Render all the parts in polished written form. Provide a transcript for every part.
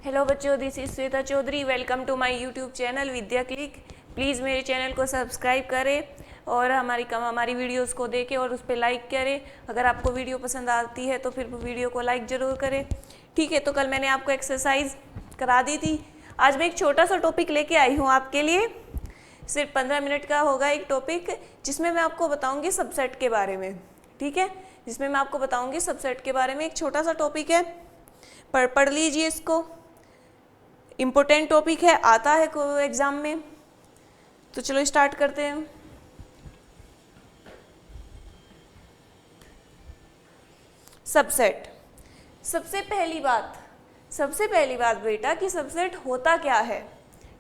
Hello बच्चों, this is Shweta Chaudhary. Welcome to my YouTube channel Vidya click. Please मेरे channel को subscribe करें और हमारी वीडियोस को देखें और उस पर लाइक करें। अगर आपको वीडियो पसंद आती है तो फिर वीडियो को लाइक ज़रूर करें। ठीक है, तो कल मैंने आपको एक्सरसाइज करा दी थी। आज मैं एक छोटा सा टॉपिक लेके आई हूँ आपके लिए। सिर्फ 15 मिनट का होगा एक टॉपिक, जिसमें मैं आपको बताऊँगी सबसेट के बारे में। ठीक है, जिसमें मैं आपको बताऊँगी सबसेट के बारे में। एक छोटा सा टॉपिक है, पढ़ लीजिए इसको। इम्पोर्टेंट टॉपिक है, आता है एग्जाम में। तो चलो स्टार्ट करते हैं। सबसेट। सबसे पहली बात बेटा कि सबसेट होता क्या है।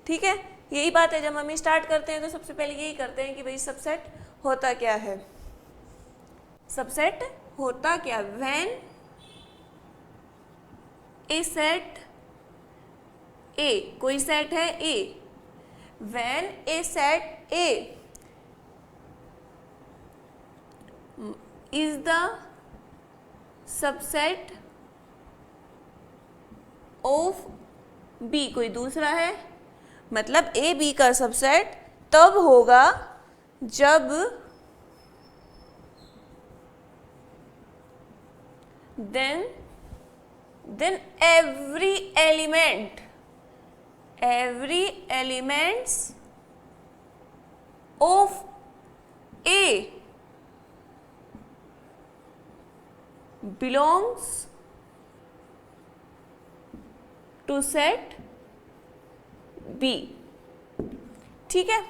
ठीक है, यही बात है। जब हम स्टार्ट करते हैं तो सबसे पहले यही करते हैं कि भाई सबसेट होता क्या है। सबसेट होता क्या? व्हेन ए सेट ए, कोई सेट है A, when a set A is the subset of B, कोई दूसरा है, मतलब ए बी का सबसेट तब होगा जब then every elements of A belongs to set B। ठीक है,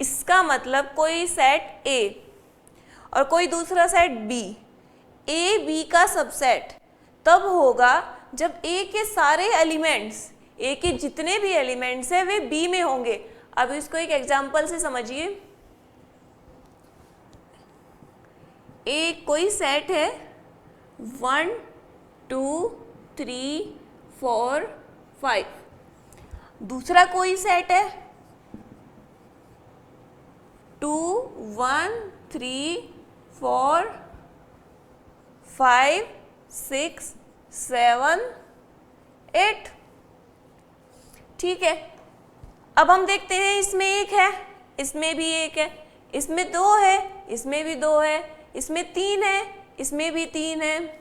इसका मतलब कोई सेट A और कोई दूसरा सेट B, ए बी का सबसेट तब होगा जब ए के सारे एलिमेंट्स, ए के जितने भी एलिमेंट्स हैं वे बी में होंगे। अब इसको एक एग्जांपल से समझिए। ए कोई सेट है 1 2 3 4 5, दूसरा कोई सेट है 2 1 3 4 5 6 7 8। ठीक है, अब हम देखते हैं इसमें एक है, इसमें भी एक है, इसमें दो है, इसमें भी दो है, इसमें तीन है, इसमें भी तीन है,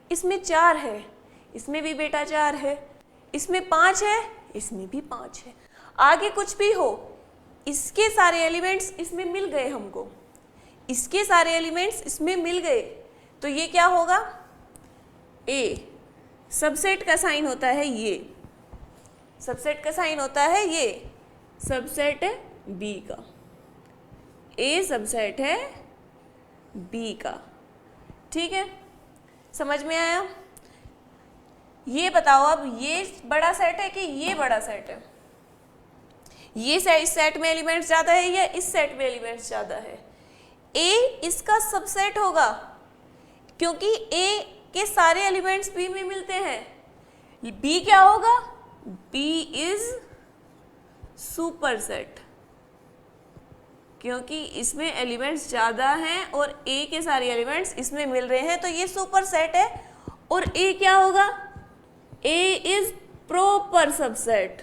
इसमें चार है, इसमें भी बेटा चार है, इसमें पांच है, इसमें भी पांच है। आगे कुछ भी हो, इसके सारे एलिमेंट्स इसमें मिल गए हमको, इसके सारे एलिमेंट्स इसमें मिल गए, तो ये क्या होगा? ए। सबसेट का साइन होता है ये, सबसेट का साइन होता है ये, सबसेट है बी का। ए सबसेट है बी का। ठीक है, समझ में आया? ये बताओ अब, ये बड़ा सेट है कि ये बड़ा सेट है? ये इस सेट में एलिमेंट्स ज्यादा है या इस सेट में एलिमेंट्स ज्यादा है? ए इसका सबसेट होगा क्योंकि ए के सारे एलिमेंट्स बी में मिलते हैं। बी क्या होगा? बी इज सुपरसेट, क्योंकि इसमें एलिमेंट्स ज्यादा हैं और ए के सारे एलिमेंट्स इसमें मिल रहे हैं, तो ये सुपरसेट है। और ए क्या होगा? A is proper subset.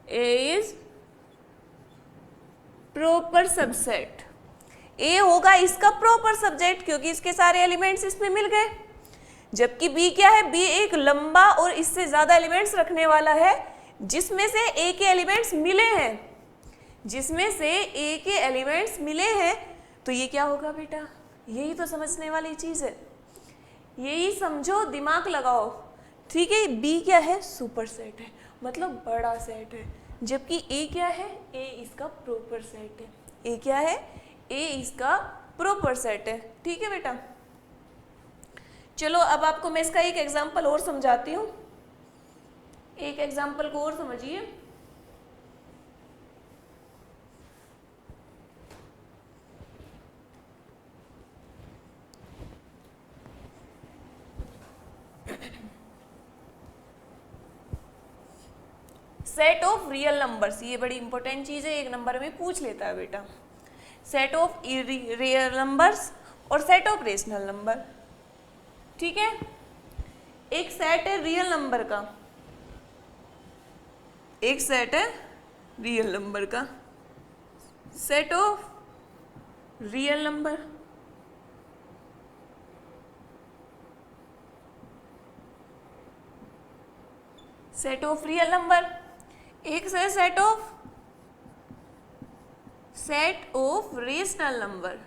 A is proper subset. A होगा इसका प्रॉपर सब्जेक्ट क्योंकि इसके सारे एलिमेंट्स इसमें मिल गए। जबकि बी क्या है? बी एक लंबा और इससे ज्यादा एलिमेंट्स रखने वाला है, जिसमें से ए के एलिमेंट्स मिले हैं, जिसमें से ए के एलिमेंट्स मिले हैं। तो ये क्या होगा बेटा? यही तो समझने वाली चीज है, यही समझो, दिमाग लगाओ। ठीक है, बी क्या है? सुपर सेट है, मतलब बड़ा सेट है। जबकि ए क्या है? ए इसका प्रॉपर सेट है। ए क्या है? ए इसका प्रॉपर सेट है। ठीक है बेटा, चलो अब आपको मैं इसका एक एग्जांपल और समझाती हूँ। एक एग्जांपल को और समझिए। सेट ऑफ रियल नंबर्स, ये बड़ी इंपॉर्टेंट चीज है, एक नंबर में पूछ लेता है बेटा। सेट ऑफ रियल नंबर्स और सेट ऑफ रेशनल नंबर। ठीक है। एक सेट है रियल नंबर का, एक सेट है रियल नंबर का, set of real number, set of real number, एक है सेट ऑफ रेशनल नंबर।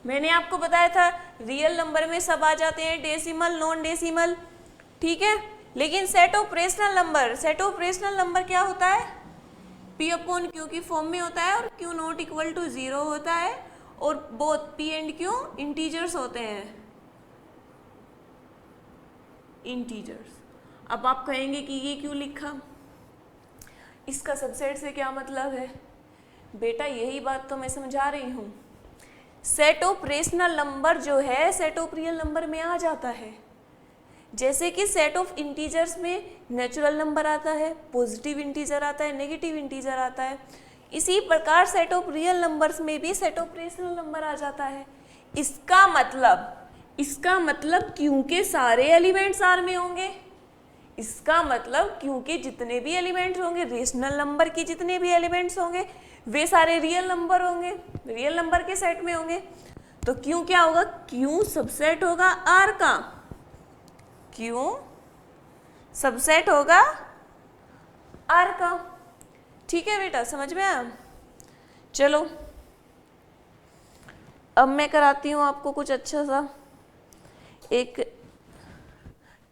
मैंने आपको बताया था रियल नंबर में सब आ जाते हैं, डेसिमल, नॉन डेसिमल, ठीक है। लेकिन set of rational number, set of rational number क्या होता है? P अपॉन क्यू की फॉर्म में होता है और Q नॉट इक्वल टू 0 होता है और both P and Q integers होते हैं, इंटीजर्स। अब आप कहेंगे कि ये क्यों लिखा, इसका सबसेट से क्या मतलब है? बेटा यही बात तो मैं समझा रही हूँ। सेट ऑफ रेशनल नंबर जो है सेट ऑफ रियल नंबर में आ जाता है। जैसे कि सेट ऑफ इंटीजर्स में नेचुरल नंबर आता है, पॉजिटिव इंटीजर आता है, नेगेटिव इंटीजर आता है, इसी प्रकार सेट ऑफ रियल नंबर्स में भी सेट ऑफ रेशनल नंबर आ जाता है। इसका मतलब क्योंकि सारे एलिमेंट्स आर में होंगे, इसका मतलब क्योंकि जितने भी एलिमेंट्स होंगे, रेशनल नंबर के जितने भी एलिमेंट्स होंगे वे सारे रियल नंबर होंगे, रियल नंबर के सेट में होंगे। तो क्यों क्या होगा? क्यों सबसेट होगा आर का, क्यों सबसेट होगा आर का। ठीक है बेटा, समझ में आया? चलो अब मैं कराती हूँ आपको कुछ अच्छा सा।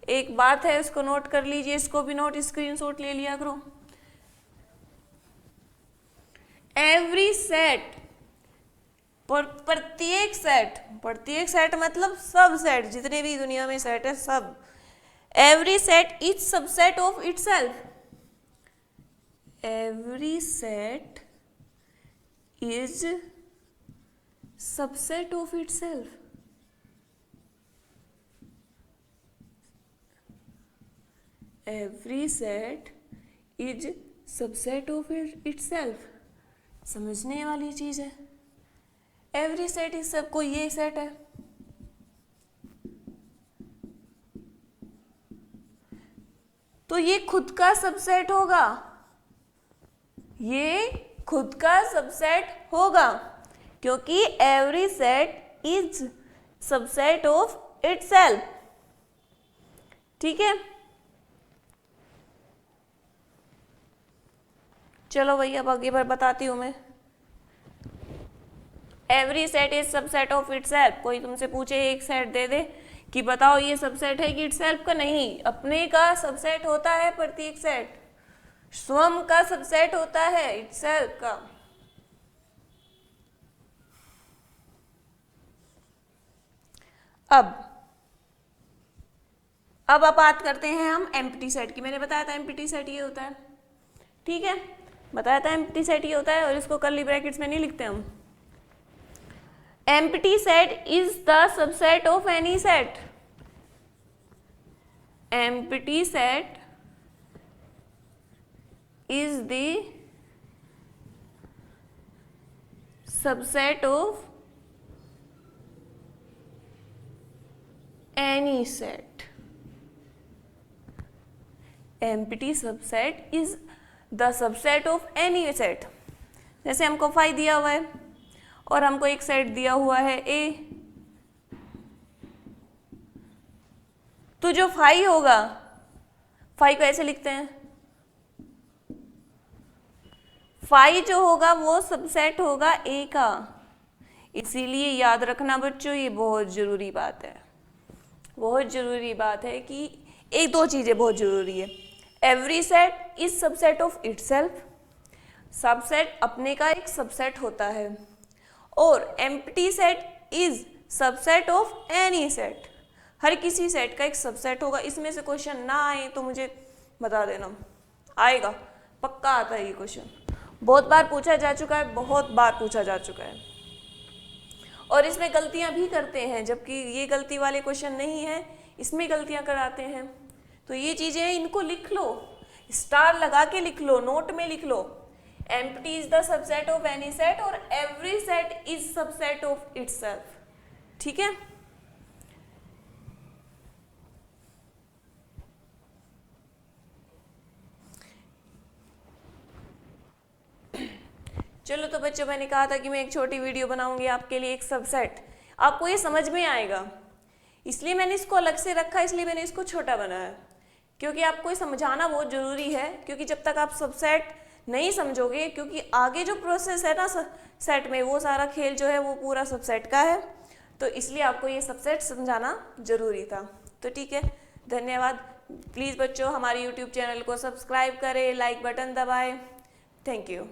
एक बात है, इसको नोट कर लीजिए, इसको भी नोट स्क्रीनशॉट ले लिया करो। एवरी सेट, प्रत्येक सेट मतलब सब सेट, जितने भी दुनिया में सेट है सब। Every set is subset of itself, every set is subset of itself. Every set is subset of itself. समझने वाली चीज है। एवरी सेट इज सब, कोई ये सेट है, तो ये खुद का सबसेट होगा, ये खुद का सबसेट होगा, क्योंकि every set is subset of itself. ठीक है, चलो भैया अब आगे बताती हूं मैं। Every set is subset of itself. कोई तुमसे पूछे एक सेट दे दे कि बताओ ये सबसेट है कि इटसेल्फ का? नहीं, अपने का सबसेट होता है प्रत्येक सेट, स्वयं का सबसेट होता है इटसेल्फ का। अब बात करते हैं हम एम्प्टी सेट की। मैंने बताया था एम्प्टी सेट ये होता है, ठीक है, बताया था एम्प्टी सेट ये होता है, और इसको कर्ली ब्रैकेट्स में नहीं लिखते हम। Empty set is the subset of any set. Empty set is the subset of any set. Empty subset is the subset of any set. जैसे हमको फाई दिया हुआ है और हमको एक सेट दिया हुआ है ए, तो जो फाई होगा, फाई को ऐसे लिखते हैं, फाई जो होगा वो सबसेट होगा ए का। इसीलिए याद रखना बच्चों, ये बहुत जरूरी बात है, बहुत जरूरी बात है कि एक दो चीजें बहुत जरूरी है। Every set is subset of itself, subset अपने का एक सबसेट होता है, और empty set is subset of any set. हर किसी सेट का एक सबसेट होगा। इसमें से क्वेश्चन ना आए तो मुझे बता देना, आएगा, पक्का आता है ये क्वेश्चन, बहुत बार पूछा जा चुका है, बहुत बार पूछा जा चुका है, और इसमें गलतियां भी करते हैं, जबकि ये गलती वाले क्वेश्चन नहीं है, इसमें गलतियां कराते हैं। तो ये चीजें इनको लिख लो, स्टार लगा के लिख लो, नोट में लिख लो। Empty is the subset of any set और every set is subset of itself. ठीक है, चलो तो बच्चों, मैंने कहा था कि मैं एक छोटी वीडियो बनाऊंगी आपके लिए, एक सबसेट, आपको ये समझ में आएगा, इसलिए मैंने इसको अलग से रखा, इसलिए मैंने इसको छोटा बनाया, क्योंकि आपको ये समझाना बहुत ज़रूरी है। क्योंकि जब तक आप सबसेट नहीं समझोगे, क्योंकि आगे जो प्रोसेस है ना सेट में, वो सारा खेल जो है वो पूरा सबसेट का है, तो इसलिए आपको ये सबसेट समझाना ज़रूरी था। तो ठीक है, धन्यवाद। प्लीज़ बच्चों हमारे यूट्यूब चैनल को सब्सक्राइब करें, लाइक बटन दबाएं। Thank you.